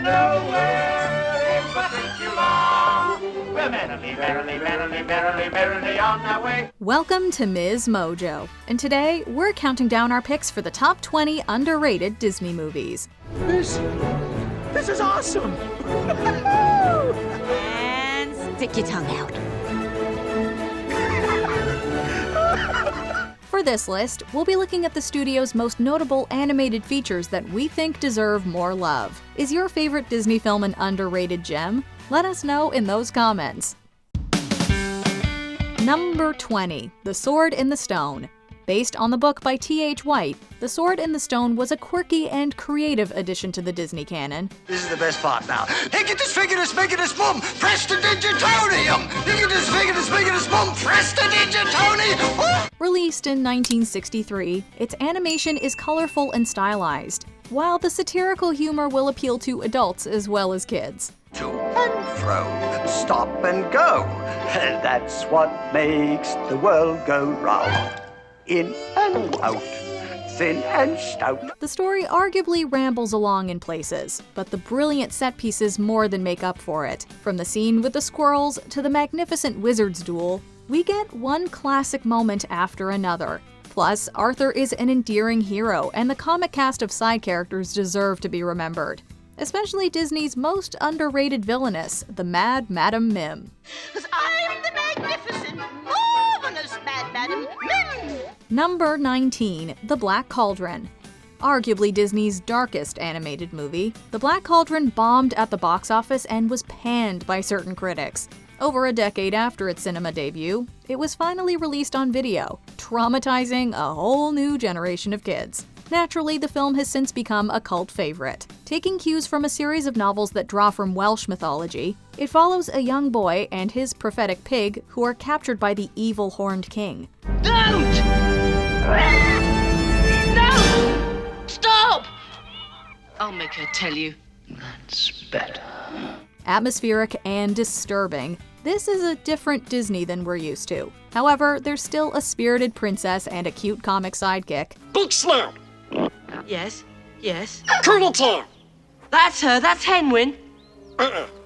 nowhere in particular. We're merrily, merrily, merrily, merrily, merrily on our way. Welcome to MsMojo, and today we're counting down our picks for the top 20 underrated Disney movies. This is awesome! And stick your tongue out. For this list, we'll be looking at the studio's most notable animated features that we think deserve more love. Is your favorite Disney film an underrated gem? Let us know in those comments. Number 20, The Sword in the Stone. Based on the book by T.H. White, The Sword in the Stone was a quirky and creative addition to the Disney canon. This is the best part now. Hicketus, figgetus, micketus, mum, prestidigitonium! Hicketus, figgetus, micketus, mum, prestidigitonium! Released in 1963, its animation is colorful and stylized, while the satirical humor will appeal to adults as well as kids. To and fro, stop and go. That's what makes the world go round. In and out, thin and stout. The story arguably rambles along in places, but the brilliant set pieces more than make up for it. From the scene with the squirrels to the magnificent wizard's duel, we get one classic moment after another. Plus, Arthur is an endearing hero, and the comic cast of side characters deserve to be remembered. Especially Disney's most underrated villainess, the Mad Madam Mim. 'Cause I'm the magnificent, marvelous Mad Madam Mim! Number 19, The Black Cauldron. Arguably Disney's darkest animated movie, The Black Cauldron bombed at the box office and was panned by certain critics. Over a decade after its cinema debut, it was finally released on video, traumatizing a whole new generation of kids. Naturally, the film has since become a cult favorite. Taking cues from a series of novels that draw from Welsh mythology, it follows a young boy and his prophetic pig who are captured by the evil Horned King. Don't! No! Stop! I'll make her tell you. That's better. Atmospheric and disturbing, this is a different Disney than we're used to. However, there's still a spirited princess and a cute comic sidekick. Big Snout. Yes, yes. Curly Tail. That's her, that's Henwin.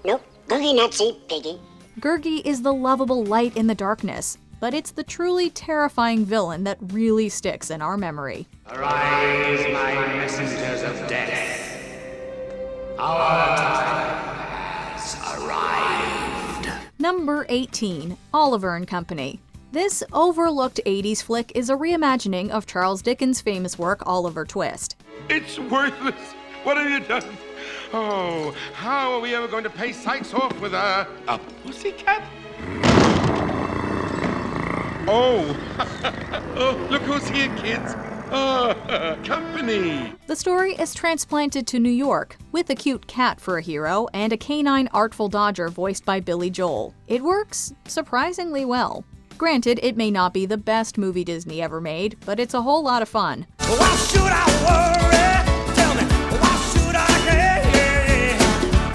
Nope. Boogie Nutsy, Piggy. Gurgi is the lovable light in the darkness, but it's the truly terrifying villain that really sticks in our memory. Arise, my messengers of death. Our time has arrived. Number 18, Oliver and Company. This overlooked 80s flick is a reimagining of Charles Dickens' famous work Oliver Twist. It's worthless. What have you done? Oh, how are we ever going to pay Sykes off with a pussycat? Oh, oh, look who's here, kids. Oh, Company. The story is transplanted to New York, with a cute cat for a hero and a canine artful dodger voiced by Billy Joel. It works surprisingly well. Granted, it may not be the best movie Disney ever made, but it's a whole lot of fun. Why should I worry? Tell me, why should I care?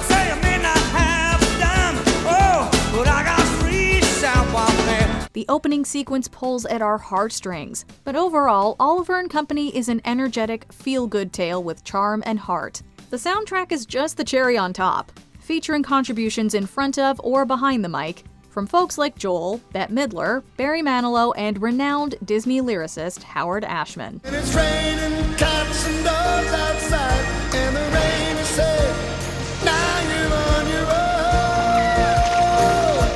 Say I may not have a dime, oh, but I got 3 South there. The opening sequence pulls at our heartstrings, but overall, Oliver and Company is an energetic, feel-good tale with charm and heart. The soundtrack is just the cherry on top, featuring contributions in front of or behind the mic from folks like Joel, Bette Midler, Barry Manilow, and renowned Disney lyricist Howard Ashman. And it's raining cats and dogs outside, and the rain is said, now you're on your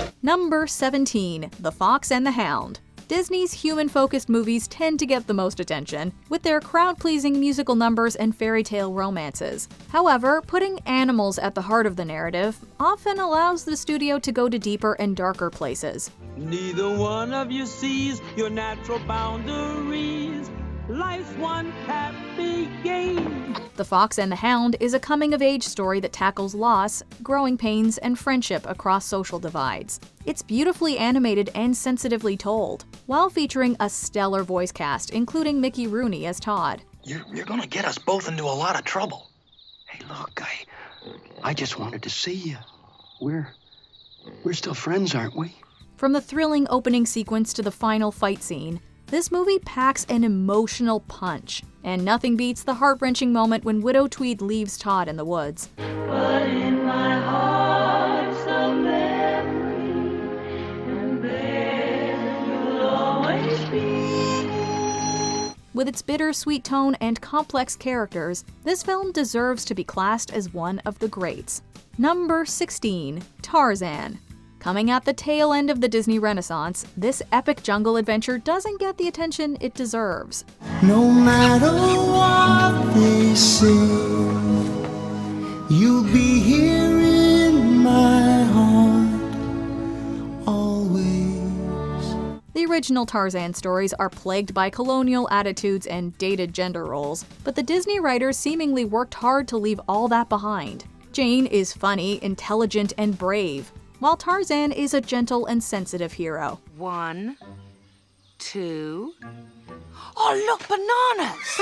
own. Number 17, The Fox and the Hound. Disney's human-focused movies tend to get the most attention, with their crowd-pleasing musical numbers and fairy tale romances. However, putting animals at the heart of the narrative often allows the studio to go to deeper and darker places. Neither one of you sees your natural boundaries. Life's one happy game. The Fox and the Hound is a coming-of-age story that tackles loss, growing pains, and friendship across social divides. It's beautifully animated and sensitively told, while featuring a stellar voice cast, including Mickey Rooney as Todd. You're gonna get us both into a lot of trouble. Hey, look, I just wanted to see you. We're still friends, aren't we? From the thrilling opening sequence to the final fight scene, This movie packs an emotional punch, and nothing beats the heart-wrenching moment when Widow Tweed leaves Todd in the woods. But in my heart's a memory, and there you'll always be. With its bittersweet tone and complex characters, this film deserves to be classed as one of the greats. Number 16, Tarzan. Coming at the tail end of the Disney Renaissance, this epic jungle adventure doesn't get the attention it deserves. No matter what they say, you'll be here in my heart always. The original Tarzan stories are plagued by colonial attitudes and dated gender roles, but the Disney writers seemingly worked hard to leave all that behind. Jane is funny, intelligent, and brave, while Tarzan is a gentle and sensitive hero. 1, 2. Oh, look, bananas!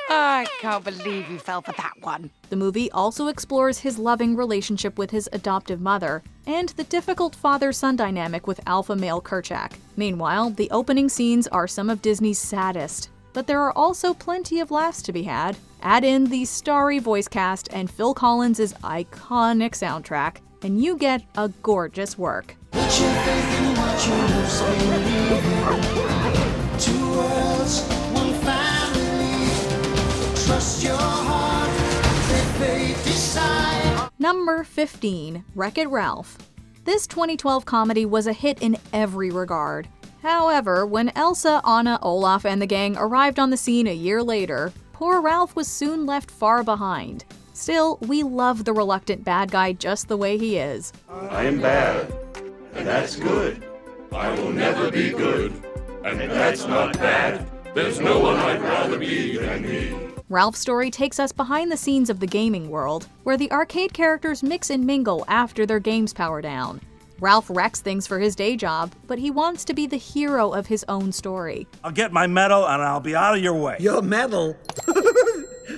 I can't believe you fell for that one. The movie also explores his loving relationship with his adoptive mother and the difficult father-son dynamic with alpha male Kerchak. Meanwhile, the opening scenes are some of Disney's saddest, but there are also plenty of laughs to be had. Add in the starry voice cast and Phil Collins' iconic soundtrack, and you get a gorgeous work. Put your faith in what you most believe in. 2 worlds, 1 family. Trust your heart, let fate decide. Number 15, Wreck-It Ralph. This 2012 comedy was a hit in every regard. However, when Elsa, Anna, Olaf, and the gang arrived on the scene a year later, poor Ralph was soon left far behind. Still, we love the reluctant bad guy just the way he is. I am bad, and that's good. I will never be good, and that's not bad. There's no one I'd rather be than me. Ralph's story takes us behind the scenes of the gaming world, where the arcade characters mix and mingle after their games power down. Ralph wrecks things for his day job, but he wants to be the hero of his own story. I'll get my medal and I'll be out of your way. Your medal?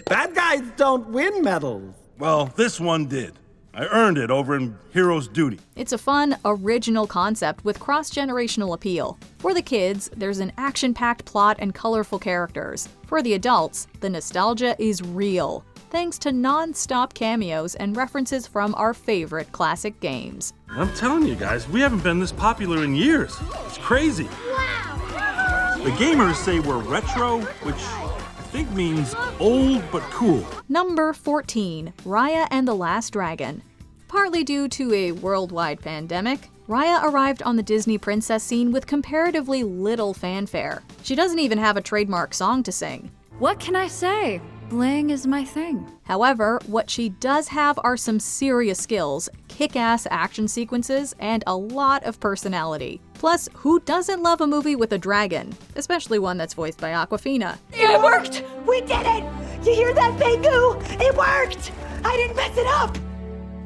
Bad guys don't win medals. Well, this one did. I earned it over in Hero's Duty. It's a fun, original concept with cross-generational appeal. For the kids, there's an action-packed plot and colorful characters. For the adults, the nostalgia is real, thanks to non-stop cameos and references from our favorite classic games. I'm telling you guys, we haven't been this popular in years. It's crazy. Wow. The gamers say we're retro, which I think means old but cool. Number 14, Raya and the Last Dragon. Partly due to a worldwide pandemic, Raya arrived on the Disney princess scene with comparatively little fanfare. She doesn't even have a trademark song to sing. What can I say? Bling is my thing. However, what she does have are some serious skills, kick-ass action sequences, and a lot of personality. Plus, who doesn't love a movie with a dragon? Especially one that's voiced by Awkwafina. It worked! We did it! You hear that, Bangu? It worked! I didn't mess it up!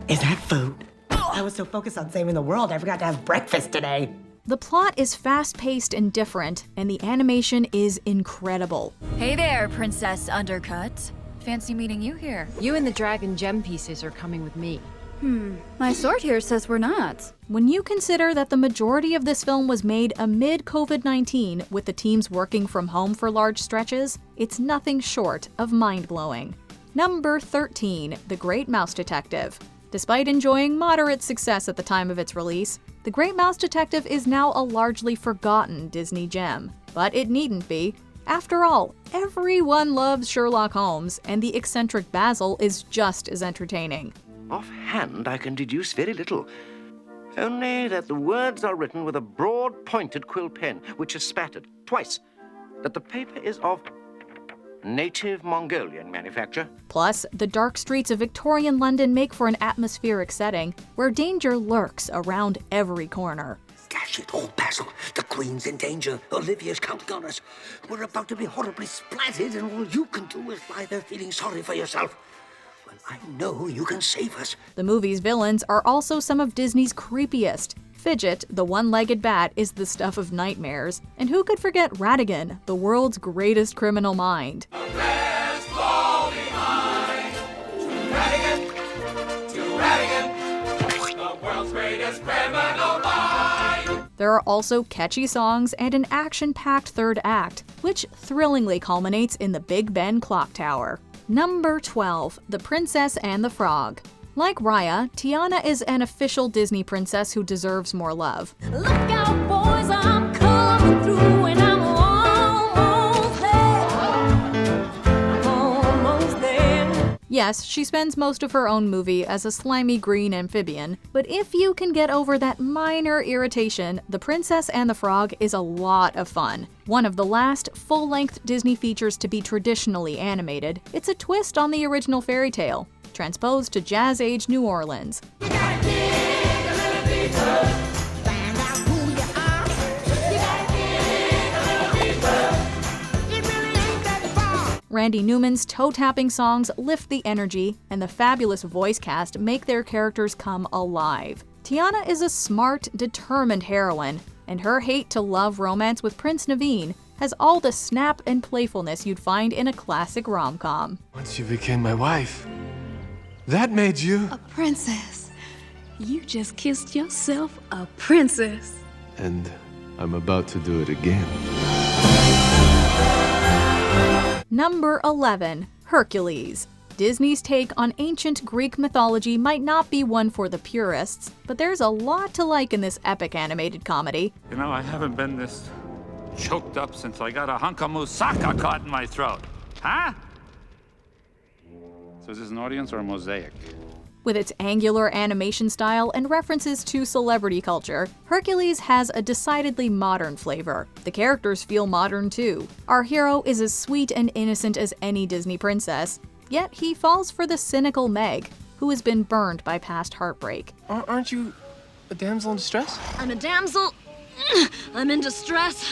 Is that food? I was so focused on saving the world, I forgot to have breakfast today. The plot is fast-paced and different, and the animation is incredible. Hey there, Princess Undercut. Fancy meeting you here. You and the dragon gem pieces are coming with me. My sword here says we're not. When you consider that the majority of this film was made amid COVID-19 with the teams working from home for large stretches, it's nothing short of mind-blowing. Number 13, The Great Mouse Detective. Despite enjoying moderate success at the time of its release, The Great Mouse Detective is now a largely forgotten Disney gem. But it needn't be. After all, everyone loves Sherlock Holmes, and the eccentric Basil is just as entertaining. Offhand, I can deduce very little. Only that the words are written with a broad, pointed quill pen, which is spattered twice. That the paper is of native Mongolian manufacture. Plus, the dark streets of Victorian London make for an atmospheric setting where danger lurks around every corner. Dash it all, Basil. The Queen's in danger. Olivia's counting on us. We're about to be horribly splattered, and all you can do is lie there feeling sorry for yourself. Well, I know you can save us. The movie's villains are also some of Disney's creepiest. Fidget, the one-legged bat, is the stuff of nightmares. And who could forget Ratigan, the world's greatest criminal mind? there are also catchy songs and an action-packed third act, which thrillingly culminates in the Big Ben clock tower. Number 12. The Princess and the Frog. Like Raya, Tiana is an official Disney princess who deserves more love. Look out, boys, I'm coming through and I'm almost there. Almost there. Yes, she spends most of her own movie as a slimy green amphibian, but if you can get over that minor irritation, The Princess and the Frog is a lot of fun. One of the last full-length Disney features to be traditionally animated, it's a twist on the original fairy tale, transposed to jazz-age New Orleans. Randy Newman's toe-tapping songs lift the energy, and the fabulous voice cast make their characters come alive. Tiana is a smart, determined heroine, and her hate-to-love romance with Prince Naveen has all the snap and playfulness you'd find in a classic rom-com. Once you became my wife, that made you a princess. You just kissed yourself a princess. And I'm about to do it again. Number 11. Hercules. Disney's take on ancient Greek mythology might not be one for the purists, but there's a lot to like in this epic animated comedy. You know, I haven't been this choked up since I got a hunk of moussaka caught in my throat. Huh? So is this an audience or a mosaic? With its angular animation style and references to celebrity culture, Hercules has a decidedly modern flavor. The characters feel modern too. Our hero is as sweet and innocent as any Disney princess, yet he falls for the cynical Meg, who has been burned by past heartbreak. Aren't you a damsel in distress? I'm a damsel. I'm in distress.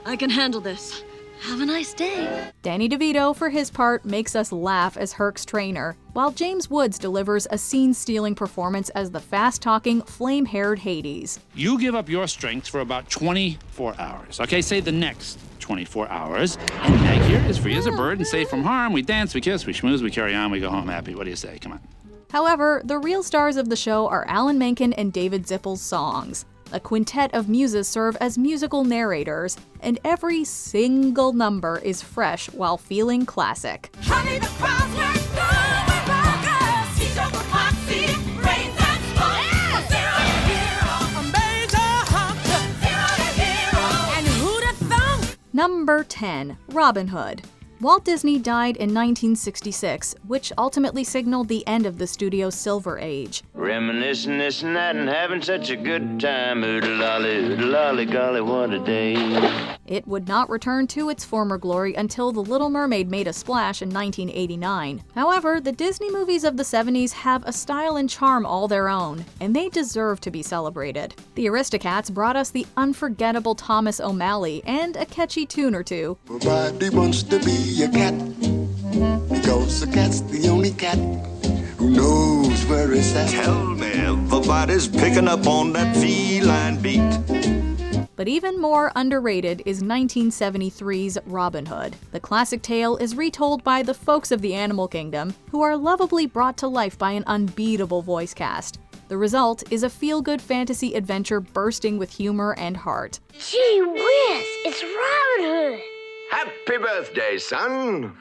I can handle this. Have a nice day. Danny DeVito, for his part, makes us laugh as Herc's trainer, while James Woods delivers a scene-stealing performance as the fast-talking, flame-haired Hades. You give up your strength for about 24 hours. Okay, say the next 24 hours. And Meg here is free as a bird and safe from harm. We dance, we kiss, we schmooze, we carry on, we go home happy. What do you say? Come on. However, the real stars of the show are Alan Menken and David Zippel's songs. A quintet of muses serve as musical narrators, and every single number is fresh while feeling classic. Number 10. Robin Hood. Walt Disney died in 1966, which ultimately signaled the end of the studio's Silver Age. Reminiscing this night and having such a good time. Oodle-lolly, golly, what a day. It would not return to its former glory until The Little Mermaid made a splash in 1989. However, the Disney movies of the 70s have a style and charm all their own, and they deserve to be celebrated. The Aristocats brought us the unforgettable Thomas O'Malley and a catchy tune or two. Nobody wants to be a cat, because a cat's the only cat who knows where it's at. Tell me, everybody's picking up on that feline beat. But even more underrated is 1973's Robin Hood. The classic tale is retold by the folks of the animal kingdom, who are lovably brought to life by an unbeatable voice cast. The result is a feel-good fantasy adventure bursting with humor and heart. Gee whiz, it's Robin Hood. Happy birthday, son.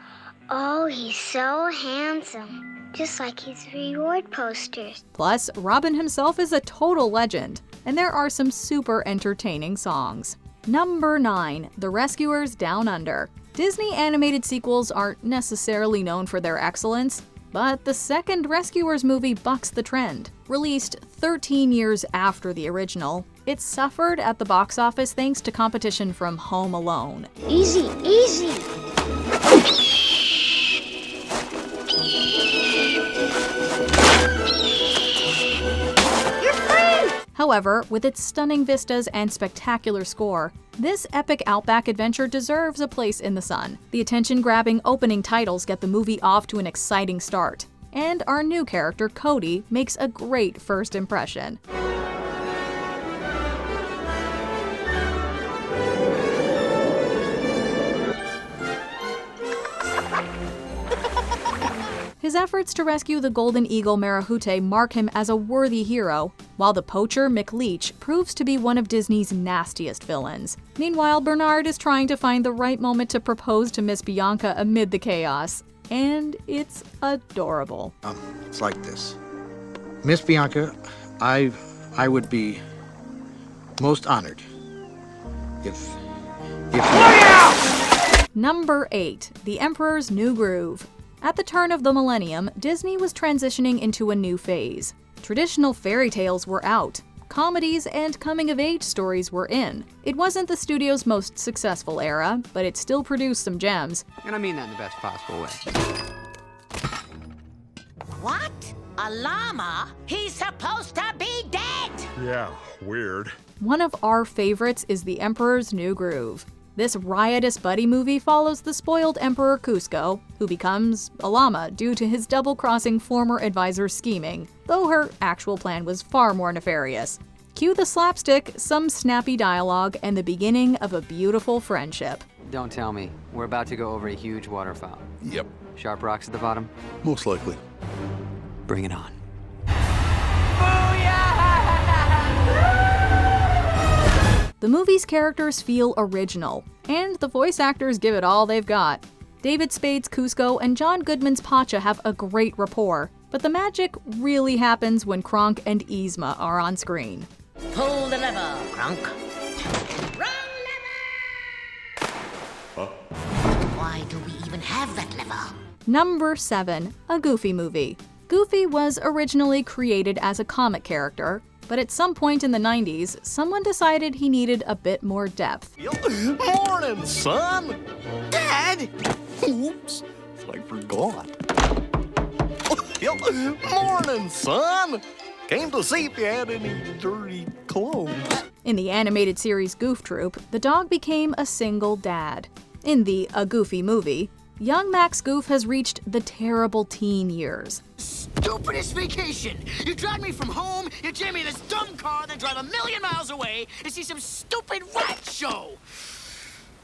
Oh, he's so handsome. Just like his reward posters. Plus, Robin himself is a total legend, and there are some super entertaining songs. Number 9. The Rescuers Down Under. Disney animated sequels aren't necessarily known for their excellence, but the second Rescuers movie bucks the trend. Released 13 years after the original, it suffered at the box office thanks to competition from Home Alone. Easy, easy. However, with its stunning vistas and spectacular score, this epic outback adventure deserves a place in the sun. The attention-grabbing opening titles get the movie off to an exciting start, and our new character, Cody, makes a great first impression. His efforts to rescue the golden eagle Marahute mark him as a worthy hero, while the poacher McLeach proves to be one of Disney's nastiest villains. Meanwhile, Bernard is trying to find the right moment to propose to Miss Bianca amid the chaos. And it's adorable. It's like this. Miss Bianca, I would be most honored if Number 8. The Emperor's New Groove. At the turn of the millennium, Disney was transitioning into a new phase. Traditional fairy tales were out. Comedies and coming-of-age stories were in. It wasn't the studio's most successful era, but it still produced some gems. And I mean that in the best possible way. What? A llama? He's supposed to be dead! Yeah, weird. One of our favorites is The Emperor's New Groove. This riotous buddy movie follows the spoiled Emperor Cusco, who becomes a llama due to his double-crossing former advisor's scheming, though her actual plan was far more nefarious. Cue the slapstick, some snappy dialogue, and the beginning of a beautiful friendship. Don't tell me. We're about to go over a huge waterfall. Yep. Sharp rocks at the bottom? Most likely. Bring it on. The movie's characters feel original, and the voice actors give it all they've got. David Spade's Cusco and John Goodman's Pacha have a great rapport, but the magic really happens when Kronk and Yzma are on screen. Pull the lever, Kronk. Why do we even have that lever? Number 7. A Goofy movie. Goofy was originally created as a comic character, but at some point in the 90s, someone decided he needed a bit more depth. Morning, son! Dad! Oops, I forgot. Morning, son! Came to see if you had any dirty clothes. In the animated series Goof Troop, the dog became a single dad. In the A Goofy movie, young Max Goof has reached the terrible teen years. Stupidest vacation! You drive me from home, you jam me in this dumb car, then drive 1,000,000 miles away to see some stupid rat show!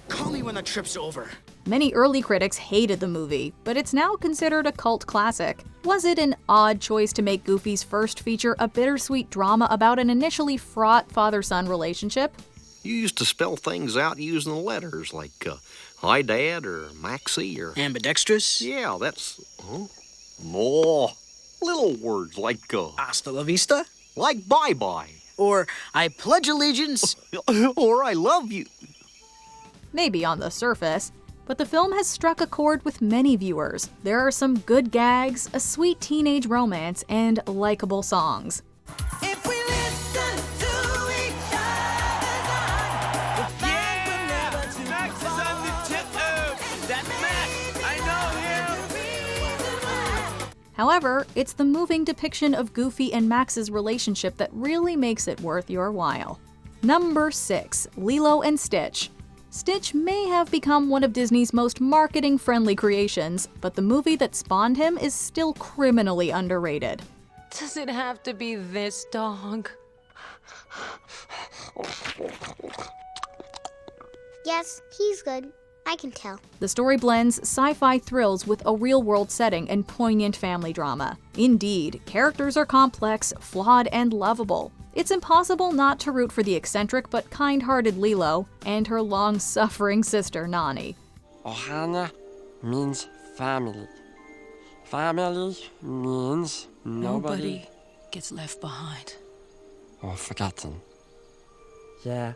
Call me when the trip's over. Many early critics hated the movie, but it's now considered a cult classic. Was it an odd choice to make Goofy's first feature a bittersweet drama about an initially fraught father-son relationship? You used to spell things out using the letters like Hi Dad or Maxie or... Ambidextrous? Yeah, that's... Huh? No. Little words like... Hasta la vista? Like bye-bye. Or I pledge allegiance. Or I love you. Maybe on the surface, but the film has struck a chord with many viewers. There are some good gags, a sweet teenage romance, and likable songs. However, it's the moving depiction of Goofy and Max's relationship that really makes it worth your while. Number 6. Lilo and Stitch. Stitch may have become one of Disney's most marketing-friendly creations, but the movie that spawned him is still criminally underrated. Does it have to be this dog? Yes, he's good. I can tell. The story blends sci-fi thrills with a real-world setting and poignant family drama. Indeed, characters are complex, flawed, and lovable. It's impossible not to root for the eccentric but kind-hearted Lilo and her long-suffering sister Nani. Ohana means family. Family means nobody gets left behind. or forgotten. Yeah.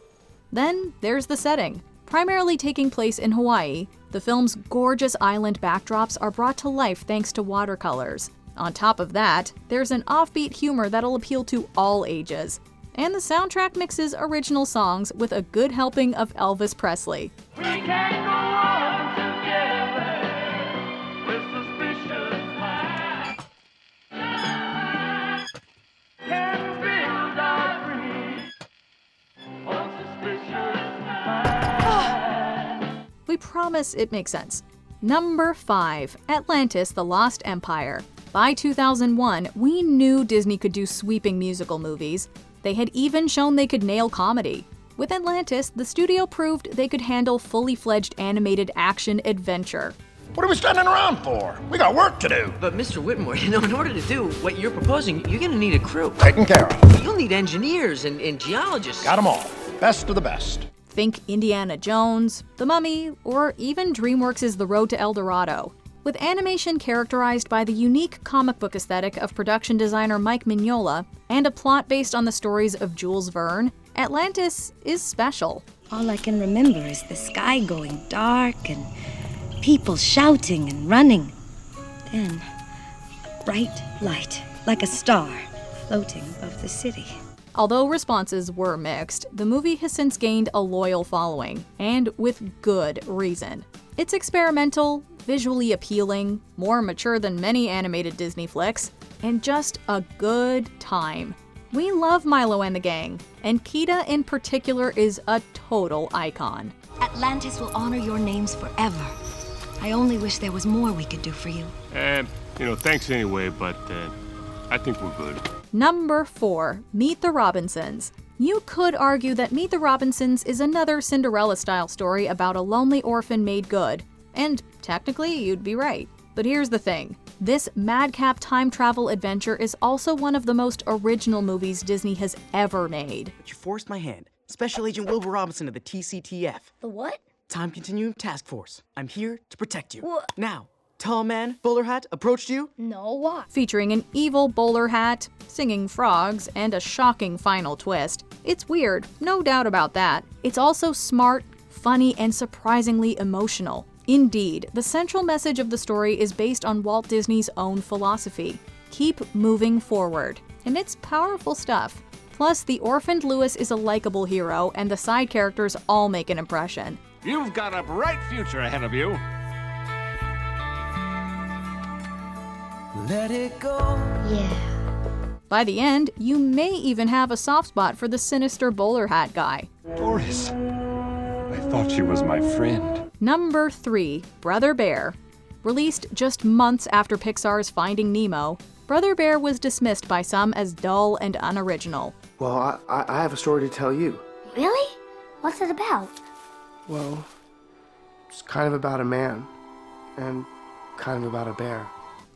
Then there's the setting. Primarily taking place in Hawaii, the film's gorgeous island backdrops are brought to life thanks to watercolors. On top of that, there's an offbeat humor that'll appeal to all ages. And the soundtrack mixes original songs with a good helping of Elvis Presley. We can't go on together with suspicious minds. Can't build our dreams on suspicious minds. We promise it makes sense. Number 5, Atlantis: The Lost Empire. By 2001, we knew Disney could do sweeping musical movies. They had even shown they could nail comedy. With Atlantis, the studio proved they could handle fully fledged animated action adventure. What are we standing around for? We got work to do. But Mr. Whitmore, in order to do what you're proposing, you're gonna need a crew. Taken care of. You'll need engineers and geologists. Got them all. Best of the best. Think Indiana Jones, The Mummy, or even DreamWorks' The Road to El Dorado. With animation characterized by the unique comic book aesthetic of production designer Mike Mignola and a plot based on the stories of Jules Verne, Atlantis is special. All I can remember is the sky going dark and people shouting and running. Then, a bright light, like a star, floating above the city. Although responses were mixed, the movie has since gained a loyal following, and with good reason. It's experimental, visually appealing, more mature than many animated Disney flicks, and just a good time. We love Milo and the gang, and Kida in particular is a total icon. Atlantis will honor your names forever. I only wish there was more we could do for you. Thanks anyway, but I think we're good. Number 4, Meet the Robinsons. You could argue that Meet the Robinsons is another Cinderella-style story about a lonely orphan made good, and technically you'd be right. But here's the thing. This madcap time travel adventure is also one of the most original movies Disney has ever made. But you forced my hand. Special Agent Wilbur Robinson of the TCTF. The what? Time Continuum Task Force. I'm here to protect you. What? Now, tall man, bowler hat, approached you? No, what? Featuring an evil bowler hat, singing frogs, and a shocking final twist. It's weird, no doubt about that. It's also smart, funny, and surprisingly emotional. Indeed, the central message of the story is based on Walt Disney's own philosophy. Keep moving forward. And it's powerful stuff. Plus, the orphaned Lewis is a likable hero, and the side characters all make an impression. You've got a bright future ahead of you. Let it go. Yeah. By the end, you may even have a soft spot for the sinister bowler hat guy. Doris, I thought she was my friend. Number 3, Brother Bear. Released just months after Pixar's Finding Nemo, Brother Bear was dismissed by some as dull and unoriginal. Well, I have a story to tell you. Really? What's it about? Well, it's kind of about a man, and kind of about a bear.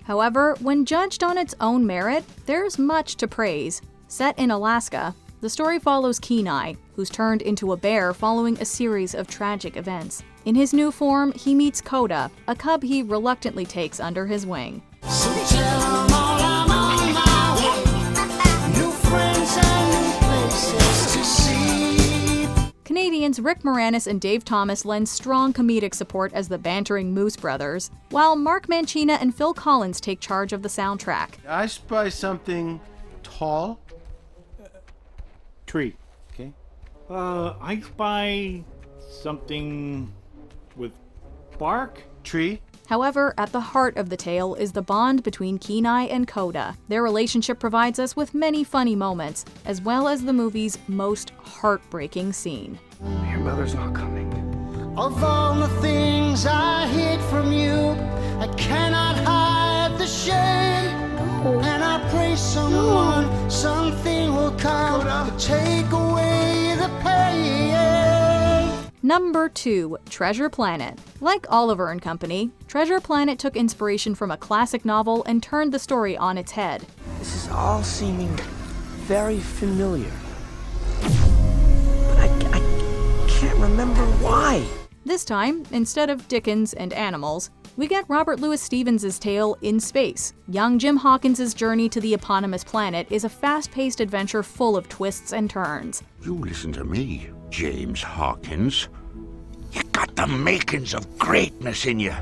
However, when judged on its own merit, there's much to praise. Set in Alaska, the story follows Kenai, who's turned into a bear following a series of tragic events. In his new form, he meets Coda, a cub he reluctantly takes under his wing. So tell 'em all I'm on my way. New friends and new places to see. Canadians Rick Moranis and Dave Thomas lend strong comedic support as the bantering Moose Brothers, while Mark Mancina and Phil Collins take charge of the soundtrack. I spy something tall. Tree. Okay. I spy something with bark. Tree. However, at the heart of the tale is the bond between Kenai and Coda. Their relationship provides us with many funny moments, as well as the movie's most heartbreaking scene. Your mother's not coming. Of all the things I hid from you, I cannot hide the shame. And I pray something will come to take away the pain. Number 2, Treasure Planet. Like Oliver and Company, Treasure Planet took inspiration from a classic novel and turned the story on its head. This is all seeming very familiar. But I can't remember why. This time, instead of Dickens and animals, we get Robert Louis Stevens' tale In Space. Young Jim Hawkins' journey to the eponymous planet is a fast-paced adventure full of twists and turns. You listen to me, James Hawkins. You got the makings of greatness in you,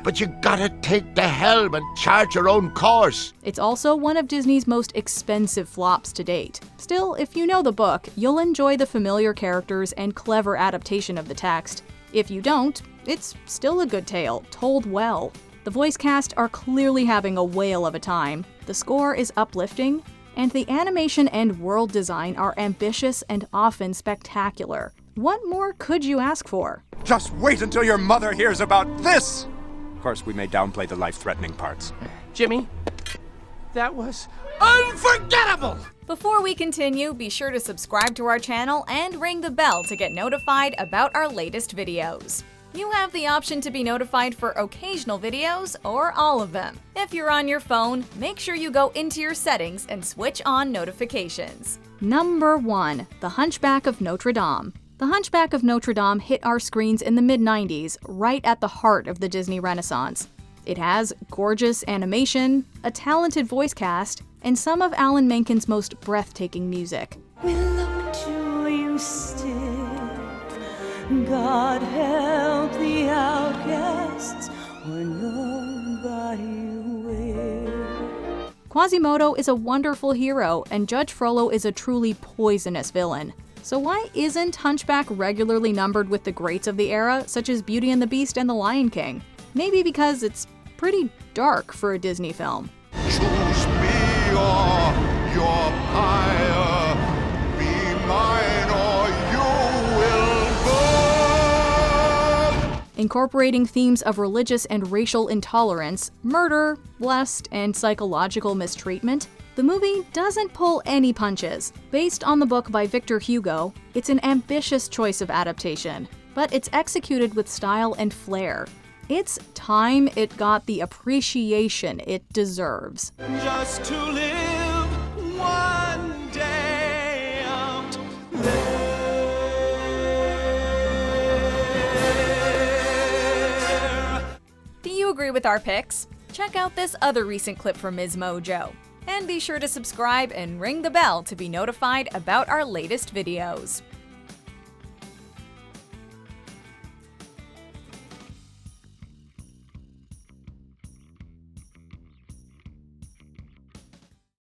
but you gotta take the helm and chart your own course. It's also one of Disney's most expensive flops to date. Still, if you know the book, you'll enjoy the familiar characters and clever adaptation of the text. If you don't, it's still a good tale, told well. The voice cast are clearly having a whale of a time, the score is uplifting, and the animation and world design are ambitious and often spectacular. What more could you ask for? Just wait until your mother hears about this! Of course, we may downplay the life-threatening parts. Jimmy, that was unforgettable! Before we continue, be sure to subscribe to our channel and ring the bell to get notified about our latest videos. You have the option to be notified for occasional videos or all of them. If you're on your phone, make sure you go into your settings and switch on notifications. Number 1. The Hunchback of Notre Dame. The Hunchback of Notre Dame hit our screens in the mid-90s, right at the heart of the Disney Renaissance. It has gorgeous animation, a talented voice cast, and some of Alan Menken's most breathtaking music. We look to you still. God help the outcasts, we're known by you will. Quasimodo is a wonderful hero, and Judge Frollo is a truly poisonous villain. So why isn't Hunchback regularly numbered with the greats of the era, such as Beauty and the Beast and The Lion King? Maybe because it's pretty dark for a Disney film. Choose me or your pyre. Be mine or you will burn. Incorporating themes of religious and racial intolerance, murder, lust, and psychological mistreatment, the movie doesn't pull any punches. Based on the book by Victor Hugo, it's an ambitious choice of adaptation, but it's executed with style and flair. It's time it got the appreciation it deserves. Just to live one day out there. Do you agree with our picks? Check out this other recent clip from MsMojo. And be sure to subscribe and ring the bell to be notified about our latest videos.